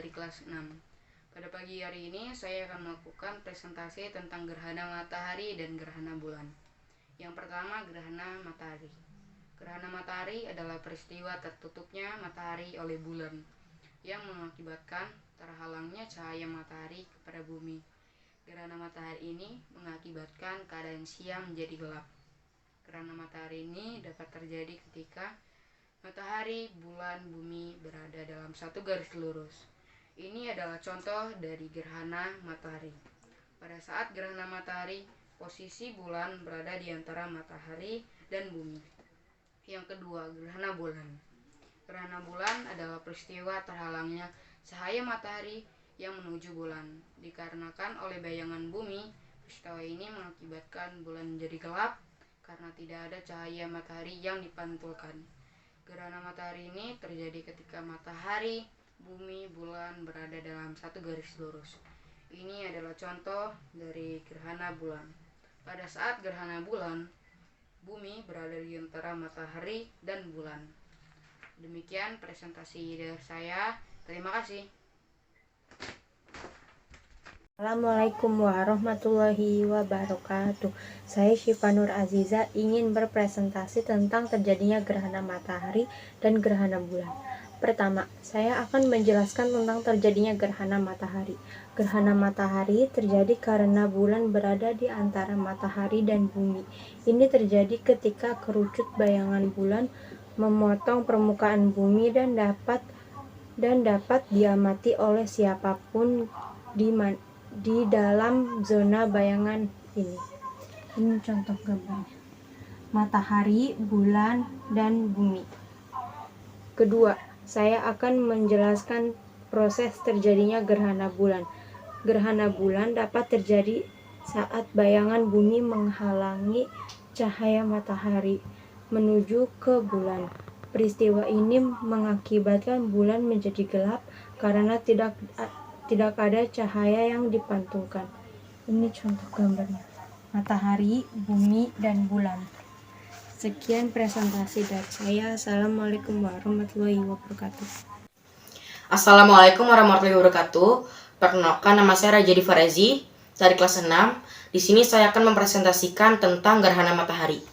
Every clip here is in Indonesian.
dari kelas 6. Pada pagi hari ini saya akan melakukan presentasi tentang gerhana matahari dan gerhana bulan. Yang pertama, gerhana matahari. Gerhana matahari adalah peristiwa tertutupnya matahari oleh bulan yang mengakibatkan terhalangnya cahaya matahari kepada bumi. Gerhana matahari ini mengakibatkan keadaan siang menjadi gelap. Gerhana matahari ini dapat terjadi ketika matahari, bulan, bumi berada dalam satu garis lurus. Ini adalah contoh dari gerhana matahari. Pada saat gerhana matahari, posisi bulan berada di antara matahari dan bumi. Yang kedua, gerhana bulan. Gerhana bulan adalah peristiwa terhalangnya cahaya matahari yang menuju bulan. Dikarenakan oleh bayangan bumi, peristiwa ini mengakibatkan bulan menjadi gelap karena tidak ada cahaya matahari yang dipantulkan. Gerhana matahari ini terjadi ketika matahari, bumi, bulan berada dalam satu garis lurus. Ini adalah contoh dari gerhana bulan. Pada saat gerhana bulan, bumi berada di antara matahari dan bulan. Demikian presentasi dari saya. Terima kasih. Assalamualaikum warahmatullahi wabarakatuh. Saya Syifa Nur Aziza ingin berpresentasi tentang terjadinya gerhana matahari dan gerhana bulan. Pertama, saya akan menjelaskan tentang terjadinya gerhana matahari. Gerhana matahari terjadi karena bulan berada di antara matahari dan bumi. Ini terjadi ketika kerucut bayangan bulan memotong permukaan bumi dan dapat diamati oleh siapapun di dalam zona bayangan ini. Ini contoh gambarnya. Matahari, bulan, dan bumi. Kedua, saya akan menjelaskan proses terjadinya gerhana bulan. Gerhana bulan dapat terjadi saat bayangan bumi menghalangi cahaya matahari menuju ke bulan. Peristiwa ini mengakibatkan bulan menjadi gelap karena tidak ada cahaya yang dipantulkan. Ini contoh gambarnya. Matahari, bumi, dan bulan. Sekian presentasi dari saya. Assalamualaikum warahmatullahi wabarakatuh. Assalamualaikum warahmatullahi wabarakatuh. Perkenalkan, nama saya Raja Difarezi dari kelas 6. Di sini saya akan mempresentasikan tentang gerhana matahari.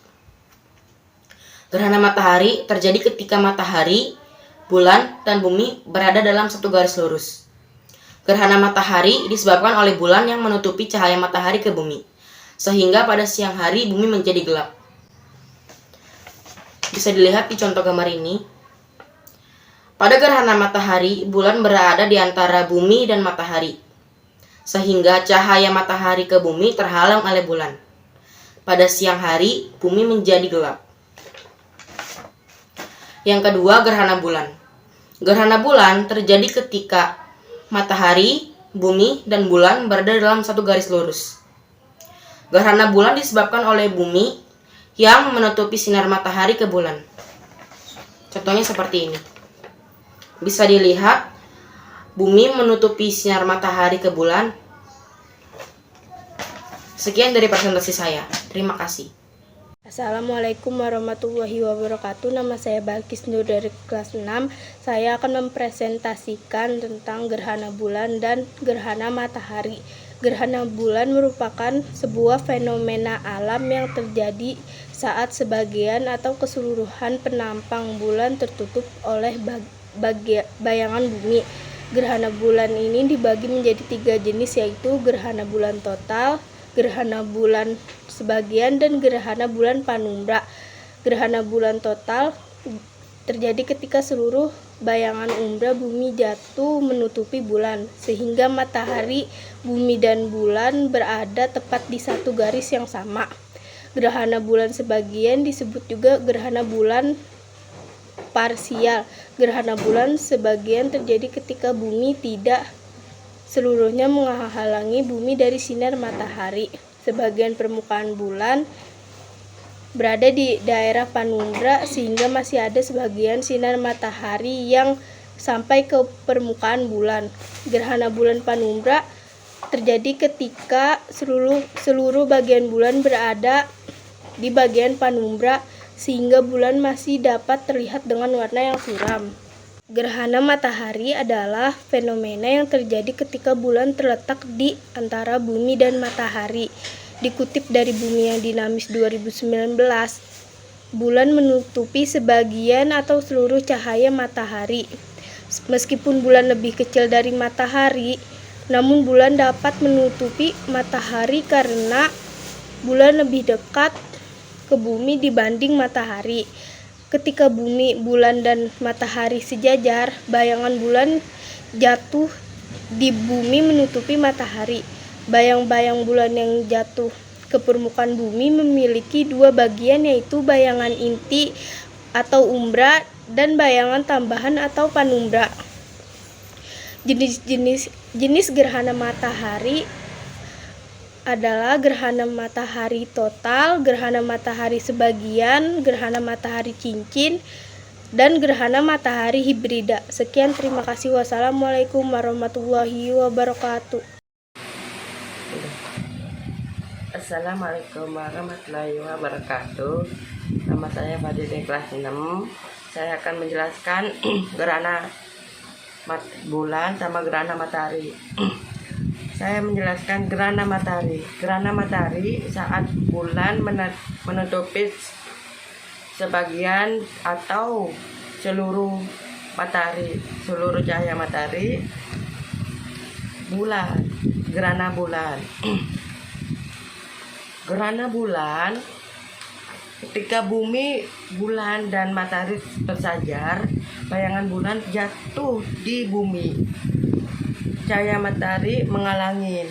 Gerhana matahari terjadi ketika matahari, bulan, dan bumi berada dalam satu garis lurus. Gerhana matahari disebabkan oleh bulan yang menutupi cahaya matahari ke bumi, sehingga pada siang hari bumi menjadi gelap. Bisa dilihat di contoh gambar ini. Pada gerhana matahari, bulan berada di antara bumi dan matahari, sehingga cahaya matahari ke bumi terhalang oleh bulan. Pada siang hari, bumi menjadi gelap. Yang kedua, gerhana bulan. Gerhana bulan terjadi ketika matahari, bumi, dan bulan berada dalam satu garis lurus. Gerhana bulan disebabkan oleh bumi yang menutupi sinar matahari ke bulan. Contohnya seperti ini. Bisa dilihat, bumi menutupi sinar matahari ke bulan. Sekian dari presentasi saya. Terima kasih. Assalamualaikum warahmatullahi wabarakatuh. Nama saya Balkis Nur dari kelas 6. Saya akan mempresentasikan tentang gerhana bulan dan gerhana matahari. Gerhana bulan merupakan sebuah fenomena alam yang terjadi saat sebagian atau keseluruhan penampang bulan tertutup oleh bayangan bumi. Gerhana bulan ini dibagi menjadi 3 jenis, yaitu gerhana bulan total, gerhana bulan sebagian, dan gerhana bulan penumbra. Gerhana bulan total terjadi ketika seluruh bayangan umbra bumi jatuh menutupi bulan, sehingga matahari, bumi, dan bulan berada tepat di satu garis yang sama. Gerhana bulan sebagian disebut juga gerhana bulan parsial. Gerhana bulan sebagian terjadi ketika bumi tidak seluruhnya menghalangi bumi dari sinar matahari. Sebagian permukaan bulan berada di daerah penumbra, sehingga masih ada sebagian sinar matahari yang sampai ke permukaan bulan. Gerhana bulan penumbra terjadi ketika seluruh bagian bulan berada di bagian penumbra, sehingga bulan masih dapat terlihat dengan warna yang suram. Gerhana matahari adalah fenomena yang terjadi ketika bulan terletak di antara bumi dan matahari. Dikutip dari Bumi yang Dinamis 2019, bulan menutupi sebagian atau seluruh cahaya matahari. Meskipun bulan lebih kecil dari matahari, namun bulan dapat menutupi matahari karena bulan lebih dekat ke bumi dibanding matahari. Ketika bumi, bulan, dan matahari sejajar, bayangan bulan jatuh di bumi menutupi matahari. Bayang-bayang bulan yang jatuh ke permukaan bumi memiliki dua bagian, yaitu bayangan inti atau umbra dan bayangan tambahan atau penumbra. Jenis gerhana matahari adalah gerhana matahari total, gerhana matahari sebagian, gerhana matahari cincin, dan gerhana matahari hibrida. Sekian, terima kasih. Wassalamualaikum warahmatullahi wabarakatuh. Assalamualaikum warahmatullahi wabarakatuh. Nama saya Fadil dari kelas 6. Saya akan menjelaskan gerhana bulan sama gerhana matahari. Saya menjelaskan gerhana matahari. Gerhana matahari saat bulan menutupi sebagian atau seluruh matahari, seluruh cahaya matahari. Bulan, gerhana bulan. Gerhana bulan ketika bumi, bulan, dan matahari tersajar, bayangan bulan jatuh di bumi. Cahaya matahari menghalangi.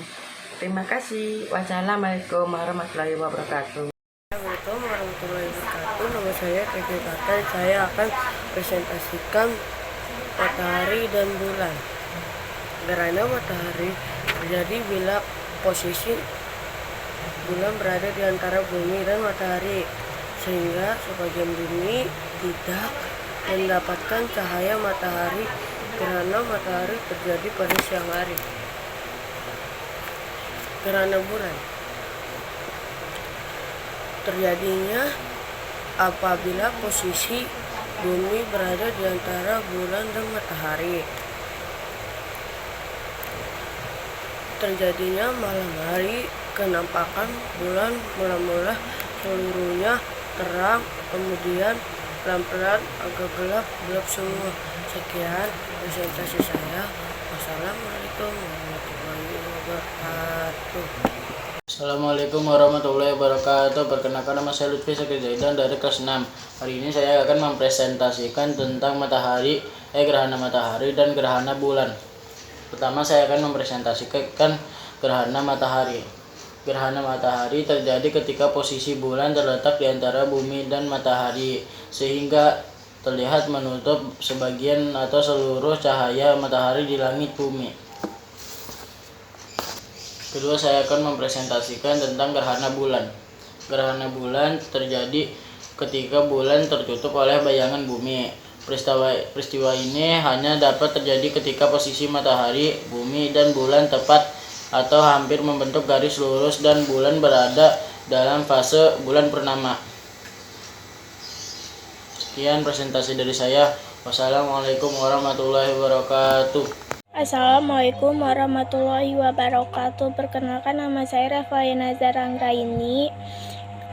Terima kasih. Wassalamualaikum warahmatullahi wabarakatuh. Assalamualaikum warahmatullahi wabarakatuh. Nama saya Kevin Kata. Saya akan presentasikan matahari dan bulan. Gerhana matahari terjadi bila posisi bulan berada di antara bumi dan matahari, sehingga sebagian bumi tidak mendapatkan cahaya matahari. Gerhana matahari terjadi pada siang hari. Gerhana bulan terjadinya apabila posisi bumi berada di antara bulan dan matahari. Terjadinya malam hari, kenampakan bulan mula-mula seluruhnya terang, kemudian pelan-pelan agak gelap semua. Sekian presentasi saya. Wassalamualaikum warahmatullahi wabarakatuh. Assalamualaikum warahmatullahi wabarakatuh. Perkenalkan, nama saya Lutfi Sakir Zaidan dari kelas 6. Hari ini saya akan mempresentasikan tentang gerhana matahari dan gerhana bulan. Pertama, saya akan mempresentasikan gerhana matahari. Gerhana matahari terjadi ketika posisi bulan terletak di antara bumi dan matahari, sehingga terlihat menutup sebagian atau seluruh cahaya matahari di langit bumi. Kedua, saya akan mempresentasikan tentang gerhana bulan. Gerhana bulan terjadi ketika bulan tertutup oleh bayangan bumi. Peristiwa ini hanya dapat terjadi ketika posisi matahari, bumi, dan bulan tepat atau hampir membentuk garis lurus dan bulan berada dalam fase bulan purnama. Sekian presentasi dari saya. Wassalamualaikum warahmatullahi wabarakatuh. Assalamualaikum warahmatullahi wabarakatuh. Perkenalkan, nama saya Rafayana Zaranggraini,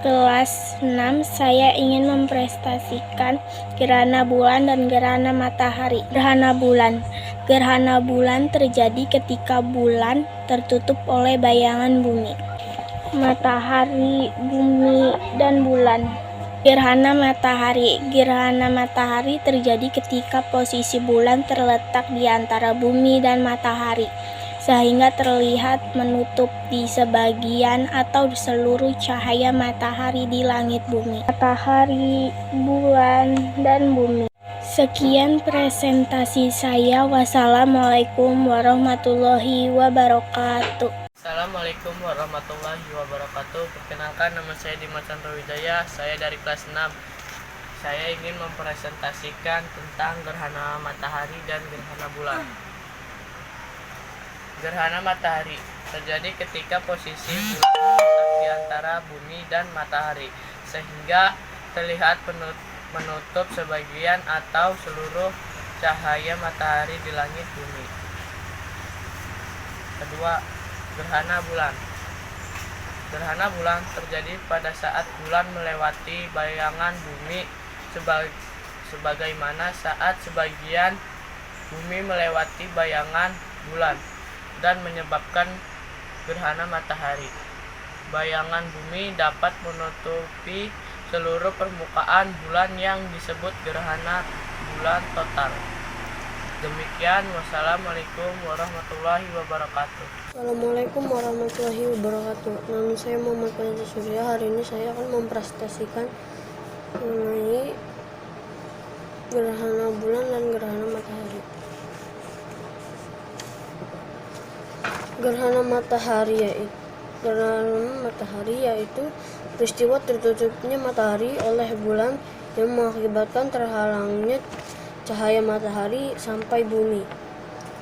kelas 6. Saya ingin mempresentasikan gerhana bulan dan gerhana matahari. Gerhana bulan. Gerhana bulan terjadi ketika bulan tertutup oleh bayangan bumi, matahari, bumi, dan bulan. Gerhana matahari. Gerhana matahari terjadi ketika posisi bulan terletak di antara bumi dan matahari, sehingga terlihat menutup di sebagian atau seluruh cahaya matahari di langit bumi. Matahari, bulan, dan bumi. Sekian presentasi saya. Wassalamualaikum warahmatullahi wabarakatuh. Assalamualaikum warahmatullahi wabarakatuh. Perkenalkan, nama saya Dimas Chandra Wijaya. Saya dari kelas 6. Saya ingin mempresentasikan tentang gerhana matahari dan gerhana bulan. Gerhana matahari terjadi ketika posisi bulan terletak di antara bumi dan matahari, sehingga terlihat menutup sebagian atau seluruh cahaya matahari di langit bumi. Kedua, gerhana bulan. Gerhana bulan terjadi pada saat bulan melewati bayangan bumi sebagaimana saat sebagian bumi melewati bayangan bulan dan menyebabkan gerhana matahari. Bayangan bumi dapat menutupi seluruh permukaan bulan yang disebut gerhana bulan total. Demikian, wassalamualaikum warahmatullahi wabarakatuh. Assalamualaikum warahmatullahi wabarakatuh. Nama saya Muhammad Fadil Surya. Hari ini saya akan mempresentasikan mengenai gerhana bulan dan gerhana matahari. Gerhana matahari yaitu peristiwa tertutupnya matahari oleh bulan yang mengakibatkan terhalangnya cahaya matahari sampai bumi.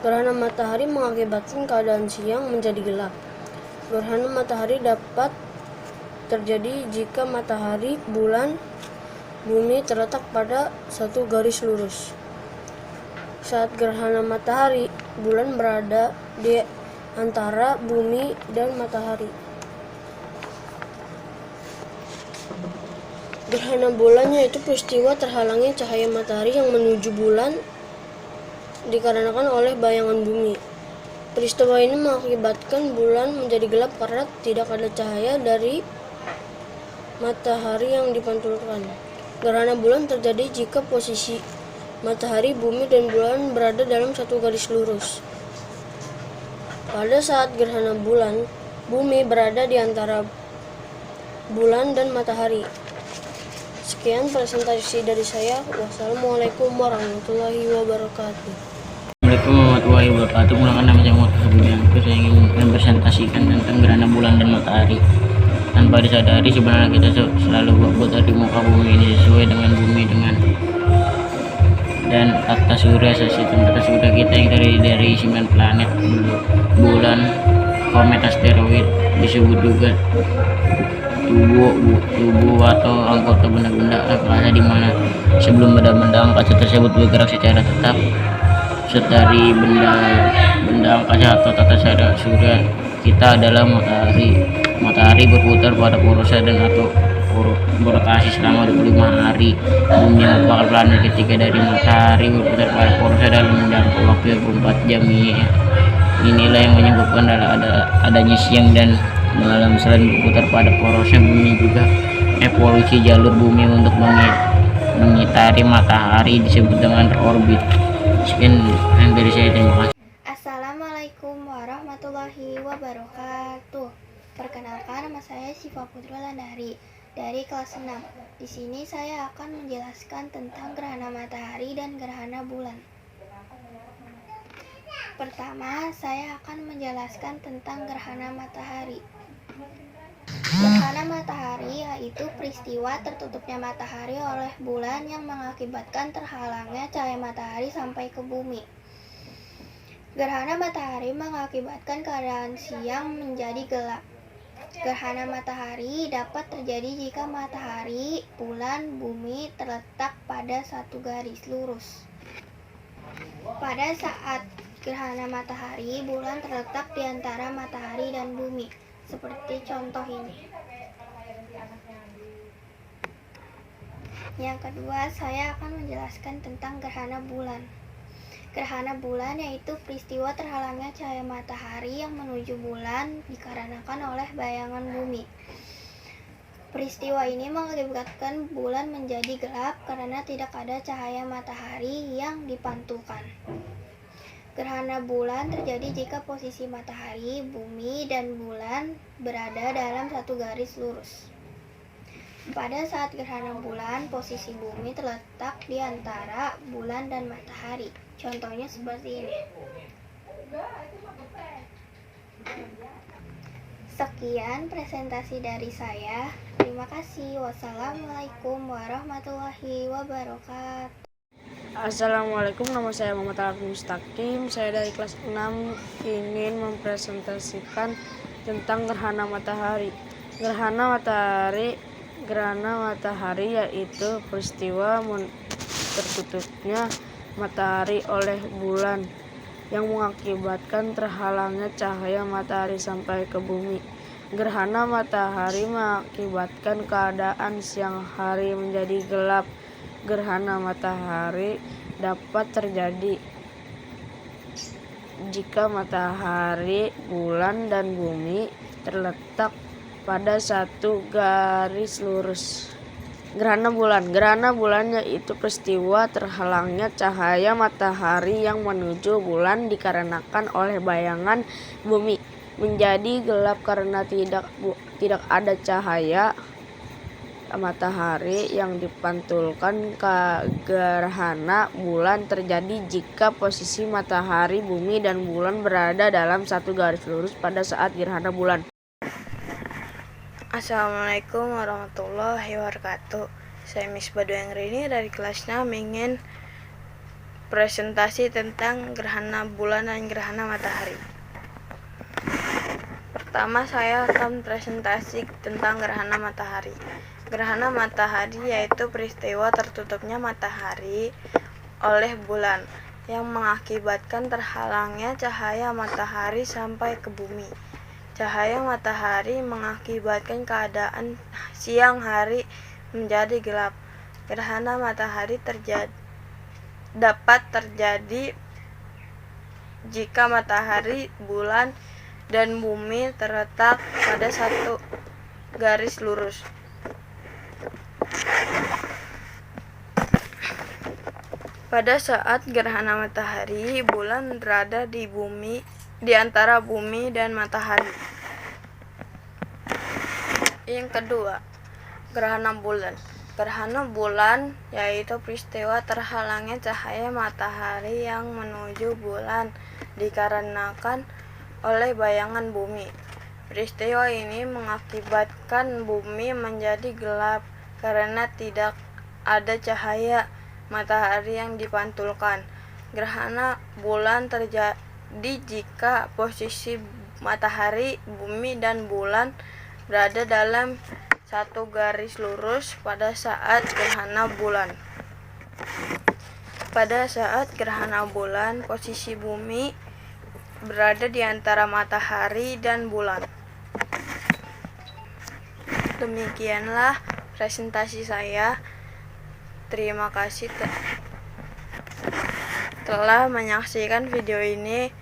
Gerhana matahari mengakibatkan keadaan siang menjadi gelap. Gerhana matahari dapat terjadi jika matahari, bulan, bumi terletak pada satu garis lurus. Saat gerhana matahari, bulan berada di antara bumi dan matahari. Gerhana bulan yaitu peristiwa terhalangnya cahaya matahari yang menuju bulan dikarenakan oleh bayangan bumi. Peristiwa ini mengakibatkan bulan menjadi gelap karena tidak ada cahaya dari matahari yang dipantulkan. Gerhana bulan terjadi jika posisi matahari, bumi, dan bulan berada dalam satu garis lurus. Pada saat gerhana bulan, bumi berada di antara bulan dan matahari. Sekian presentasi dari saya. Wassalamualaikum warahmatullahi wabarakatuh. Assalamualaikum warahmatullahi wabarakatuh. Menggunakan nama saya Muhammad Fabian, saya ingin mempresentasikan tentang gerhana bulan dan matahari. Tanpa disadari sebenarnya kita selalu berputar di muka bumi ini sesuai dengan bumi dan tata surya, sistem tata surya kita yang terdiri dari 9 planet, bulan, komet, asteroid, disebut juga tubuh atau anggota benda-benda angkasa di mana sebelum benda-benda angkasa tersebut bergerak secara tetap setari benda angkasa atau tata surya kita adalah matahari. Matahari berputar pada porosnya dan atau berotasi selama 25 hari. Bumi merupakan planet ketiga dari matahari, berputar pada porosnya dalam jangka waktu 24 jam. Inilah yang menyebabkan adanya siang dan malam. Selain berputar pada porosnya, bumi juga evolusi jalur bumi untuk mengitari matahari disebut dengan orbit. Sekian yang dari saya, terima kasih. Assalamualaikum warahmatullahi wabarakatuh. Perkenalkan, nama saya Siva Putri Landari dari kelas 6. Di sini saya akan menjelaskan tentang gerhana matahari dan gerhana bulan. Pertama, saya akan menjelaskan tentang gerhana matahari. Gerhana matahari yaitu peristiwa tertutupnya matahari oleh bulan yang mengakibatkan terhalangnya cahaya matahari sampai ke bumi. Gerhana matahari mengakibatkan keadaan siang menjadi gelap. Gerhana matahari dapat terjadi jika matahari, bulan, bumi terletak pada satu garis lurus. Pada saat gerhana matahari, bulan terletak di antara matahari dan bumi, seperti contoh ini. Yang kedua, saya akan menjelaskan tentang gerhana bulan. Gerhana bulan yaitu peristiwa terhalangnya cahaya matahari yang menuju bulan dikarenakan oleh bayangan bumi. Peristiwa ini mengakibatkan bulan menjadi gelap karena tidak ada cahaya matahari yang dipantulkan. Gerhana bulan terjadi jika posisi matahari, bumi, dan bulan berada dalam satu garis lurus. Pada saat gerhana bulan, posisi bumi terletak di antara bulan dan matahari. Contohnya seperti ini. Sekian presentasi dari saya. Terima kasih. Wassalamualaikum warahmatullahi wabarakatuh. Assalamualaikum, nama saya Muhammad Arif Mustaqim. Saya dari kelas 6 ingin mempresentasikan tentang gerhana matahari. Gerhana matahari yaitu peristiwa tertutupnya matahari oleh bulan yang mengakibatkan terhalangnya cahaya matahari sampai ke bumi. Gerhana matahari mengakibatkan keadaan siang hari menjadi gelap. Gerhana matahari dapat terjadi jika matahari, bulan, dan bumi terletak pada satu garis lurus. Gerhana bulan yaitu peristiwa terhalangnya cahaya matahari yang menuju bulan dikarenakan oleh bayangan bumi menjadi gelap karena tidak ada cahaya matahari yang dipantulkan. Gerhana bulan terjadi jika posisi matahari, bumi, dan bulan berada dalam satu garis lurus pada saat gerhana bulan. Assalamualaikum warahmatullahi wabarakatuh. Saya Miss Badu Angrini dari kelas 6 ingin presentasi tentang gerhana bulan dan gerhana matahari. Pertama, saya akan presentasi tentang gerhana matahari. Gerhana matahari yaitu peristiwa tertutupnya matahari oleh bulan yang mengakibatkan terhalangnya cahaya matahari sampai ke bumi. Cahaya matahari mengakibatkan keadaan siang hari menjadi gelap. Gerhana matahari dapat terjadi jika matahari, bulan, dan bumi terletak pada satu garis lurus. Pada saat gerhana matahari, bulan berada di antara bumi dan matahari. Yang kedua, gerhana bulan. Gerhana bulan yaitu peristiwa terhalangnya cahaya matahari yang menuju bulan dikarenakan oleh bayangan bumi. Peristiwa ini mengakibatkan bumi menjadi gelap karena tidak ada cahaya matahari yang dipantulkan. Gerhana bulan terjadi jika posisi matahari, bumi, dan bulan berada dalam satu garis lurus pada saat gerhana bulan. Pada saat gerhana bulan, posisi bumi berada di antara matahari dan bulan. Demikianlah presentasi saya. Terima kasih telah menyaksikan video ini.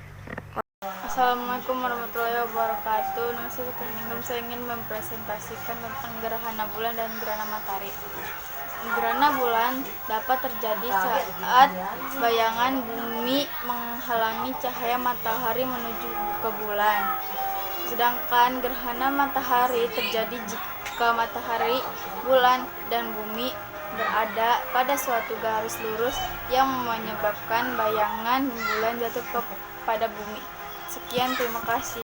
Assalamualaikum warahmatullahi wabarakatuh. Nama saya Putri Ningrum. Saya ingin mempresentasikan tentang gerhana bulan dan gerhana matahari. Gerhana bulan dapat terjadi saat bayangan bumi menghalangi cahaya matahari menuju ke bulan. Sedangkan gerhana matahari terjadi jika matahari, bulan, dan bumi berada pada suatu garis lurus yang menyebabkan bayangan bulan jatuh kepada bumi. Sekian, terima kasih.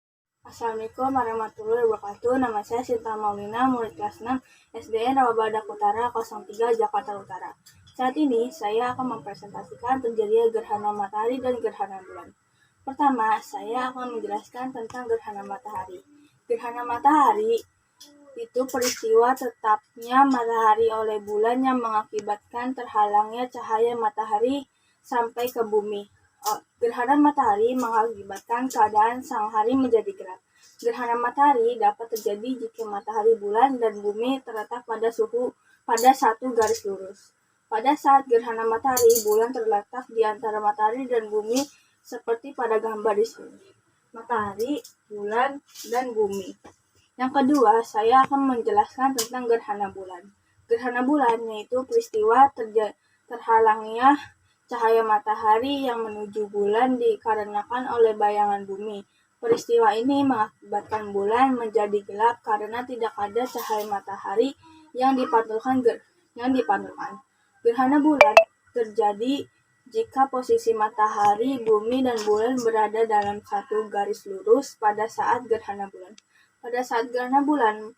Assalamualaikum warahmatullahi wabarakatuh. Nama saya Sinta Maulina, murid kelas 6 SDN Rawabadak Utara 03 Jakarta Utara. Saat ini saya akan mempresentasikan terjadinya gerhana matahari dan gerhana bulan. Pertama, saya akan menjelaskan tentang gerhana matahari. Gerhana matahari itu peristiwa tetapnya matahari oleh bulan yang mengakibatkan terhalangnya cahaya matahari sampai ke bumi. Gerhana matahari mengakibatkan keadaan sang hari menjadi gelap. Gerhana matahari dapat terjadi jika matahari, bulan, dan bumi terletak pada satu garis lurus. Pada saat gerhana matahari, bulan terletak di antara matahari dan bumi seperti pada gambar di sini. Matahari, bulan, dan bumi. Yang kedua, saya akan menjelaskan tentang gerhana bulan. Gerhana bulan yaitu peristiwa terhalangnya cahaya matahari yang menuju bulan dikarenakan oleh bayangan bumi. Peristiwa ini mengakibatkan bulan menjadi gelap karena tidak ada cahaya matahari yang dipantulkan. Gerhana bulan terjadi jika posisi matahari, bumi, dan bulan berada dalam satu garis lurus pada saat gerhana bulan. Pada saat gerhana bulan,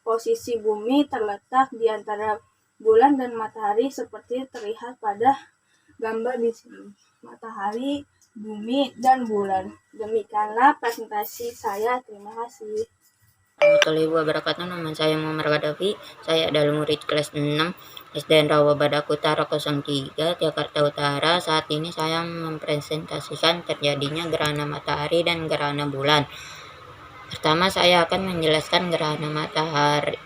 posisi bumi terletak di antara bulan dan matahari seperti terlihat pada gambar di sini. Matahari, bumi, dan bulan. Demikianlah presentasi saya. Terima kasih. warahmatullahi wabarakatuh. Nama saya Muhammad Wadafi. Saya adalah murid kelas 6 SDN Rawabadak Utara 03 Jakarta Utara. Saat ini saya mempresentasikan terjadinya gerhana matahari dan gerhana bulan. Pertama, saya akan menjelaskan gerhana matahari.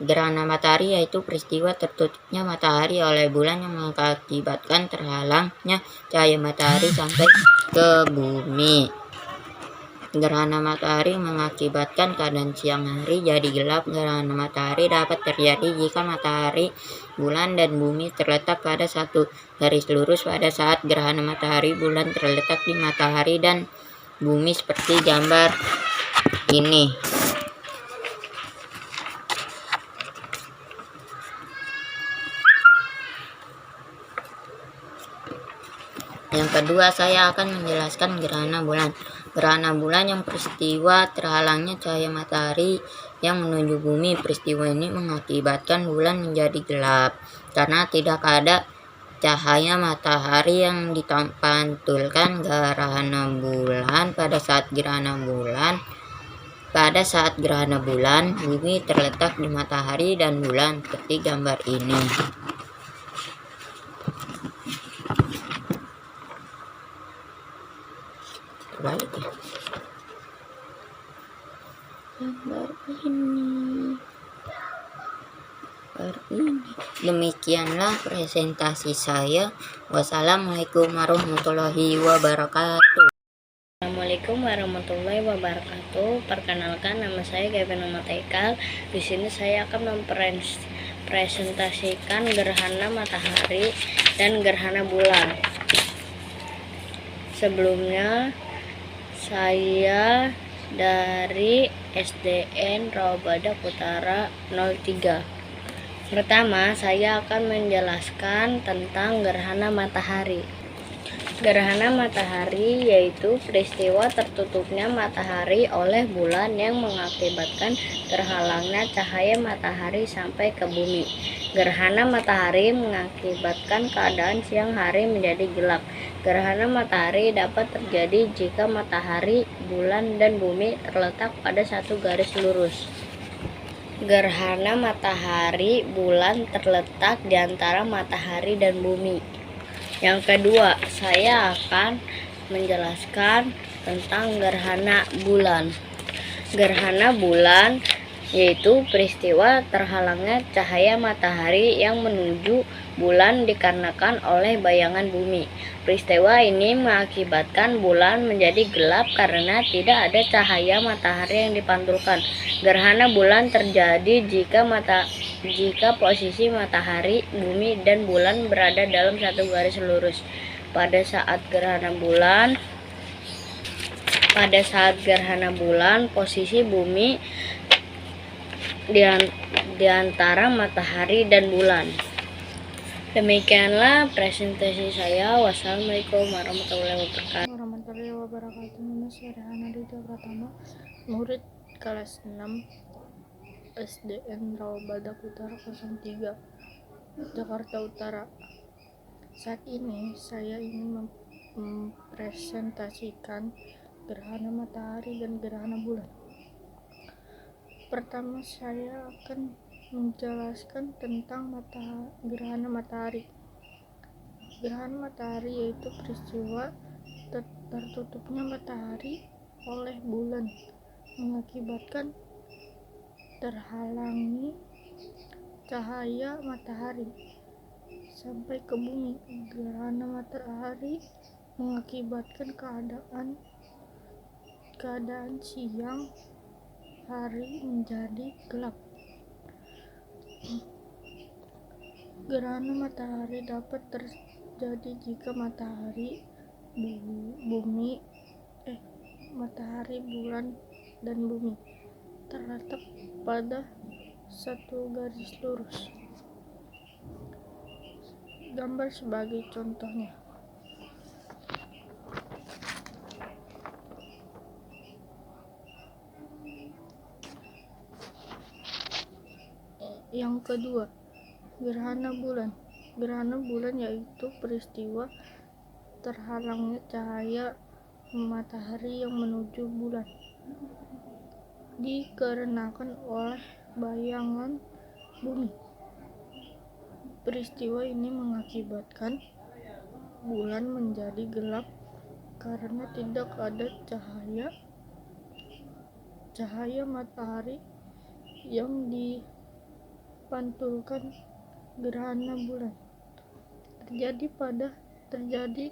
Gerhana matahari yaitu peristiwa tertutupnya matahari oleh bulan yang mengakibatkan terhalangnya cahaya matahari sampai ke bumi. Gerhana matahari mengakibatkan keadaan siang hari jadi gelap. Gerhana matahari dapat terjadi jika matahari, bulan, dan bumi terletak pada satu garis lurus pada saat gerhana matahari bulan terletak di matahari dan bumi seperti gambar ini. Yang kedua, saya akan menjelaskan gerhana bulan. Gerhana bulan yang peristiwa terhalangnya cahaya matahari yang menuju bumi. Peristiwa ini mengakibatkan bulan menjadi gelap karena tidak ada cahaya matahari yang dipantulkan. Gerhana bulan pada saat gerhana bulan, bumi terletak di matahari dan bulan seperti gambar ini. Terbalik ya. Gambar ini. Demikianlah presentasi saya. Wassalamualaikum warahmatullahi wabarakatuh. Assalamualaikum warahmatullahi wabarakatuh. Perkenalkan, nama saya Kevin Muhammad Haikal. Di sini saya akan mempresentasikan gerhana matahari dan gerhana bulan. Sebelumnya, saya dari SDN Rawabadak Utara 03. Pertama, saya akan menjelaskan tentang gerhana matahari. Gerhana matahari yaitu peristiwa tertutupnya matahari oleh bulan yang mengakibatkan terhalangnya cahaya matahari sampai ke bumi. Gerhana matahari mengakibatkan keadaan siang hari menjadi gelap. Gerhana matahari dapat terjadi jika matahari, bulan, dan bumi terletak pada satu garis lurus. Gerhana matahari bulan terletak di antara matahari dan bumi. Yang kedua, saya akan menjelaskan tentang gerhana bulan. Gerhana bulan yaitu peristiwa terhalangnya cahaya matahari yang menuju bulan dikarenakan oleh bayangan bumi. Peristiwa ini mengakibatkan bulan menjadi gelap karena tidak ada cahaya matahari yang dipantulkan. Gerhana bulan terjadi jika posisi matahari, bumi, dan bulan berada dalam satu garis lurus. Pada saat gerhana bulan, posisi bumi di antara matahari dan bulan. Demikianlah presentasi saya. Wassalamualaikum warahmatullahi wabarakatuh. Nama saya Rehana Rida Pratama, murid kelas 6 SDN Rawabadak Utara 03 Jakarta Utara. Saat ini saya ingin mempresentasikan gerhana matahari dan gerhana bulan. Pertama, saya akan menjelaskan tentang gerhana matahari. Gerhana matahari yaitu peristiwa tertutupnya matahari oleh bulan mengakibatkan terhalangi cahaya matahari sampai ke bumi. Gerhana matahari mengakibatkan keadaan siang hari menjadi gelap. Gerhana matahari dapat terjadi jika matahari, bulan, dan bumi terletak pada satu garis lurus. Gambar sebagai contohnya. Yang kedua, gerhana bulan. Gerhana bulan yaitu peristiwa terhalangnya cahaya matahari yang menuju bulan. dikarenakan oleh bayangan bumi. Peristiwa ini mengakibatkan bulan menjadi gelap karena tidak ada cahaya matahari yang dipantulkan gerhana bulan. Terjadi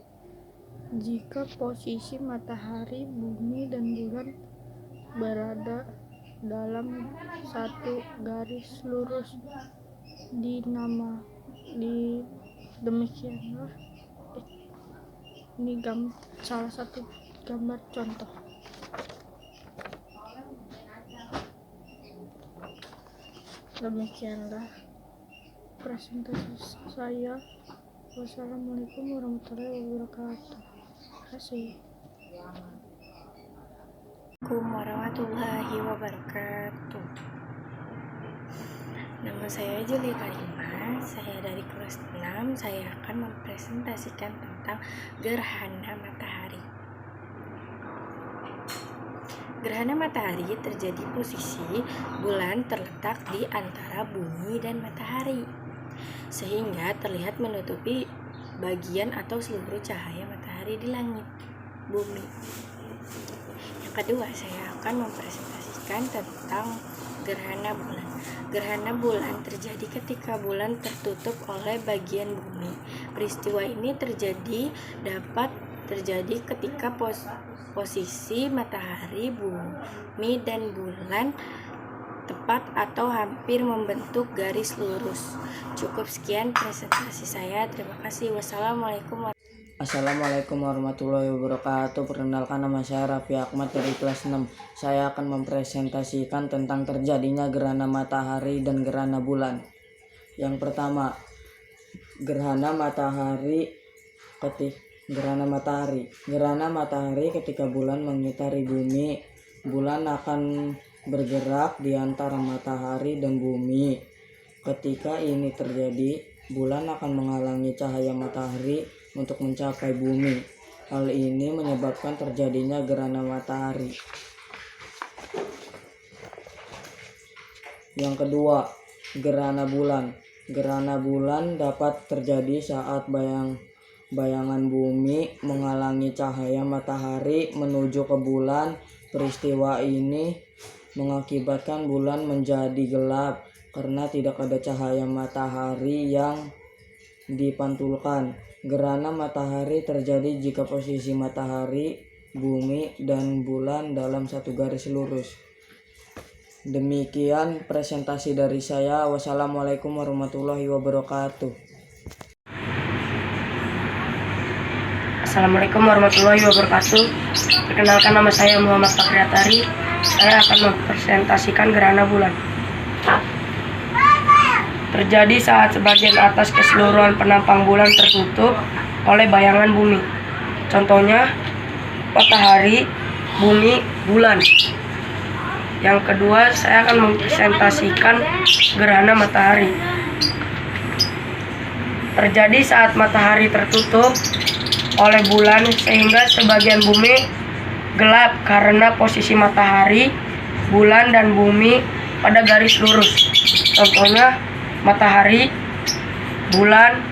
jika posisi matahari, bumi, dan bulan berada dalam satu garis lurus. Demikianlah ini salah satu gambar contoh. Demikianlah presentasi saya. Wassalamualaikum warahmatullahi wabarakatuh. Terima kasih. Assalamualaikum warahmatullahi wabarakatuh. Nama saya Julita Lima, saya dari kelas 6. Saya akan mempresentasikan tentang gerhana matahari. Gerhana matahari terjadi posisi bulan terletak di antara bumi dan matahari, sehingga terlihat menutupi bagian atau seluruh cahaya matahari di langit bumi. Yang kedua, saya akan mempresentasikan tentang gerhana bulan. Gerhana bulan terjadi ketika bulan tertutup oleh bagian bumi. Peristiwa ini dapat terjadi ketika posisi matahari, bumi, dan bulan tepat atau hampir membentuk garis lurus. Cukup sekian presentasi saya. Terima kasih. Wassalamualaikum warahmatullahi wabarakatuh. Perkenalkan, nama saya Raffi Ahmad dari kelas 6. Saya akan mempresentasikan tentang terjadinya gerhana matahari dan gerhana bulan. Yang pertama, gerhana matahari. Gerhana matahari ketika bulan mengitari bumi. Bulan akan bergerak di antara matahari dan bumi. Ketika ini terjadi, bulan akan menghalangi cahaya matahari untuk mencapai bumi. Hal ini menyebabkan terjadinya gerhana matahari. Yang kedua, gerhana bulan. Gerhana bulan dapat terjadi saat bayangan bumi menghalangi cahaya matahari menuju ke bulan. Peristiwa ini mengakibatkan bulan menjadi gelap karena tidak ada cahaya matahari yang dipantulkan. Gerhana matahari terjadi jika posisi matahari, bumi, dan bulan dalam satu garis lurus. Demikian presentasi dari saya. Wassalamualaikum warahmatullahi wabarakatuh. Assalamualaikum warahmatullahi wabarakatuh. Perkenalkan, nama saya Muhammad Fakriatari. Saya akan mempresentasikan gerhana bulan. Terjadi saat sebagian atas keseluruhan penampang bulan tertutup oleh bayangan bumi. Contohnya matahari, bumi, bulan. Yang kedua, saya akan mempresentasikan gerhana matahari. Terjadi saat matahari tertutup oleh bulan sehingga sebagian bumi gelap karena posisi matahari, bulan, dan bumi pada garis lurus. Contohnya matahari, bulan,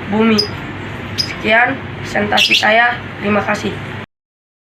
bumi. Sekian presentasi saya. Terima kasih.